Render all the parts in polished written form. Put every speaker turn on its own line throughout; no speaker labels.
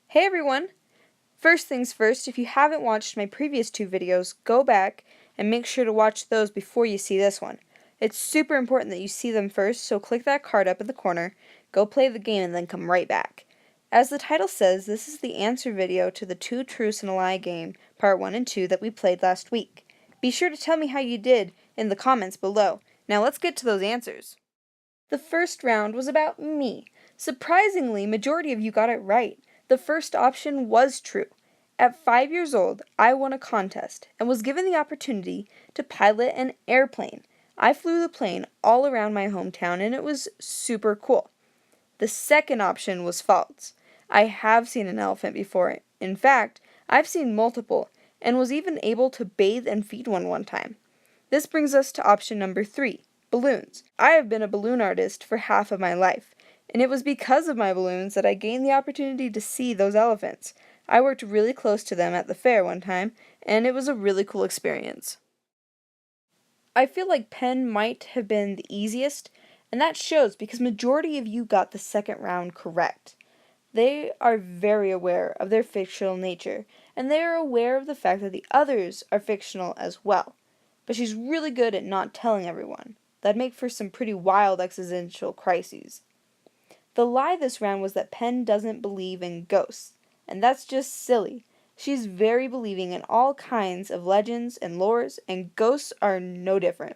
Hey everyone! First things first, if you haven't watched my previous two videos, go back and make sure to watch those before you see this one. It's super important that you see them first, so click that card up in the corner, go play the game, and then come right back. As the title says, this is the answer video to the Two Truths and a Lie game, part 1 and 2 that we played last week. Be sure to tell me how you did in the comments below. Now let's get to those answers. The first round was about me. Surprisingly, majority of you got it right. The first option was true. At 5 years old, I won a contest and was given the opportunity to pilot an airplane. I flew the plane all around my hometown and it was super cool. The second option was false. I have seen an elephant before. In fact, I've seen multiple and was even able to bathe and feed one time. This brings us to option number 3, balloons. I have been a balloon artist for half of my life, and it was because of my balloons that I gained the opportunity to see those elephants. I worked really close to them at the fair one time, and it was a really cool experience. I feel like Penn might have been the easiest, and that shows because majority of you got the second round correct. They are very aware of their fictional nature, and they are aware of the fact that the others are fictional as well. But she's really good at not telling everyone. That'd make for some pretty wild existential crises. The lie this round was that Penn doesn't believe in ghosts, and that's just silly. She's very believing in all kinds of legends and lores, and ghosts are no different.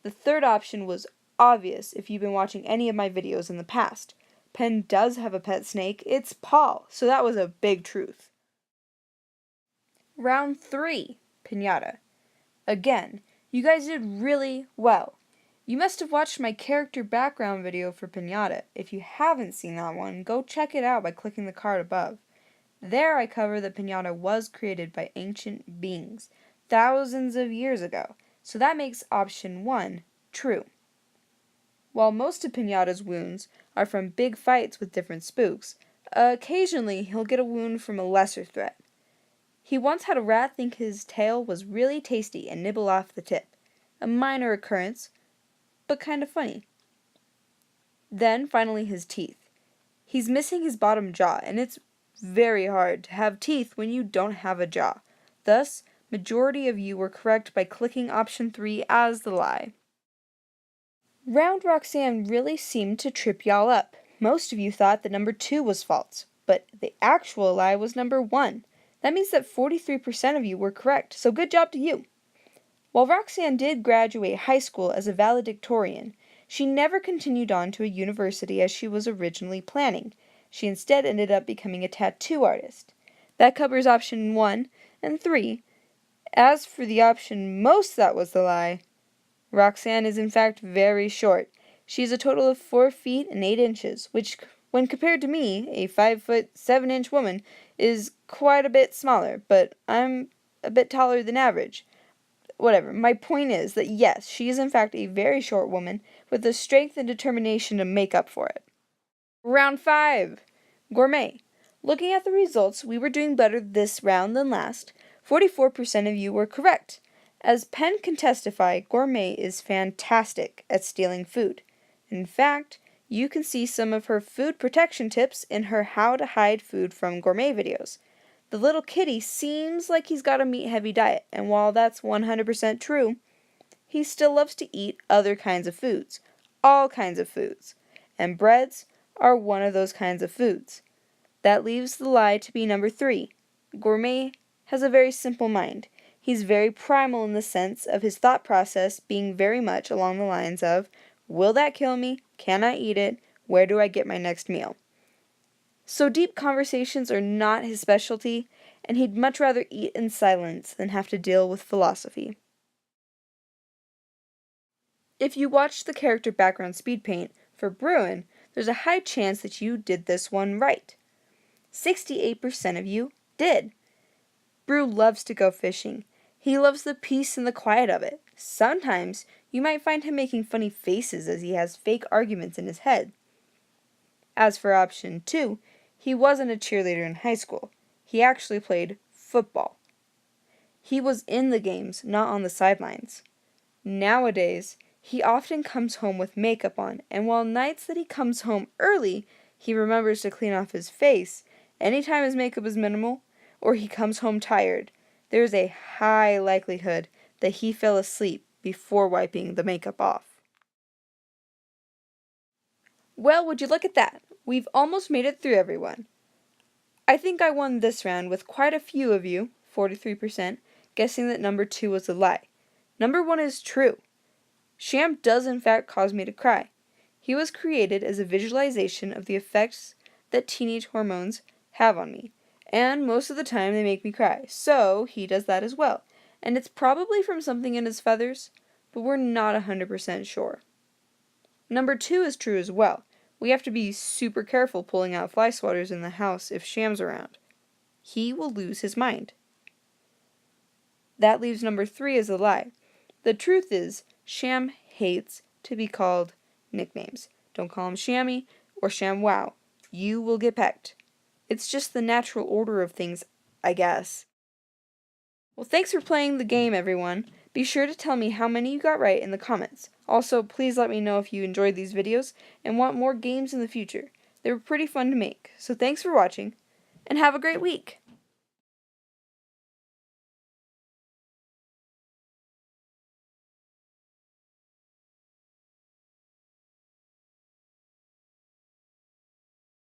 The third option was obvious if you've been watching any of my videos in the past. Penn does have a pet snake, it's Paul, so that was a big truth. Round 3, Pinata. Again, you guys did really well. You must have watched my character background video for Pinata. If you haven't seen that one, go check it out by clicking the card above. There I cover that Pinata was created by ancient beings, thousands of years ago, so that makes option 1 true. While most of Pinata's wounds are from big fights with different spooks, occasionally he'll get a wound from a lesser threat. He once had a rat think his tail was really tasty and nibble off the tip. A minor occurrence, but kind of funny. Then, finally, his teeth. He's missing his bottom jaw, and it's very hard to have teeth when you don't have a jaw. Thus, majority of you were correct by clicking option 3 as the lie. Round Roxanne really seemed to trip y'all up. Most of you thought that number 2 was false, but the actual lie was number 1. That means that 43% of you were correct, so good job to you. While Roxanne did graduate high school as a valedictorian, she never continued on to a university as she was originally planning. She instead ended up becoming a tattoo artist. That covers option 1 and 3. As for the option most that was the lie, Roxanne is in fact very short. She's a total of 4 feet and 8 inches, which, when compared to me, a 5 foot 7 inch woman, is quite a bit smaller, but I'm a bit taller than average. Whatever, my point is that yes, she is in fact a very short woman with the strength and determination to make up for it. Round 5, Gourmet. Looking at the results, we were doing better this round than last. 44% of you were correct. As Penn can testify, Gourmet is fantastic at stealing food. In fact, you can see some of her food protection tips in her How to Hide Food from Gourmet videos. The little kitty seems like he's got a meat-heavy diet, and while that's 100% true, he still loves to eat other kinds of foods, all kinds of foods, and breads are one of those kinds of foods. That leaves the lie to be number 3. Gourmet has a very simple mind. He's very primal in the sense of his thought process being very much along the lines of, will that kill me? Can I eat it? Where do I get my next meal? So deep conversations are not his specialty, and he'd much rather eat in silence than have to deal with philosophy. If you watched the character background speed paint for Bruin, there's a high chance that you did this one right. 68% of you did. Brew loves to go fishing. He loves the peace and the quiet of it. Sometimes you might find him making funny faces as he has fake arguments in his head. As for option 2, he wasn't a cheerleader in high school. He actually played football. He was in the games, not on the sidelines. Nowadays, he often comes home with makeup on, and while nights that he comes home early, he remembers to clean off his face, Anytime his makeup is minimal, or he comes home tired, there is a high likelihood that he fell asleep before wiping the makeup off. Well, would you look at that? We've almost made it through everyone. I think I won this round with quite a few of you, 43%, guessing that number 2 was a lie. Number 1 is true. Sham does in fact cause me to cry. He was created as a visualization of the effects that teenage hormones have on me, and most of the time they make me cry, so he does that as well. And it's probably from something in his feathers, but we're not 100% sure. Number 2 is true as well. We have to be super careful pulling out fly swatters in the house if Sham's around. He will lose his mind. That leaves number 3 as a lie. The truth is, Sham hates to be called nicknames. Don't call him Shammy or ShamWow. You will get pecked. It's just the natural order of things, I guess. Well, thanks for playing the game, everyone. Be sure to tell me how many you got right in the comments. Also, please let me know if you enjoyed these videos and want more games in the future. They were pretty fun to make. So thanks for watching, and have a great week!